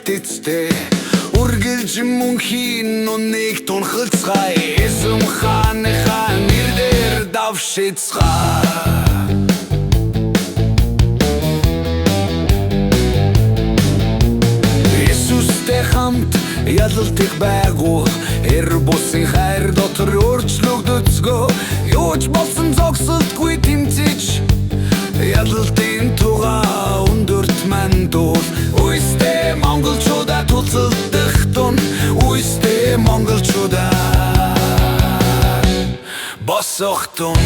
үлдэцтэй үргэлж мөнхийн нүнийг тунхалцгаая эзэм хааныхаа нэрээр давшицгаая Иесустэй хамт ялалтыг байгуул бусын хайр дотор өөрчлөгдөцгөө юу ч болсон зогсолтгүй тэмцэж ялалтын тугаа өндөрт мандуул Уйстэй монголчуудаа туцалдах тун Уйстэй монголчуудаа босох тун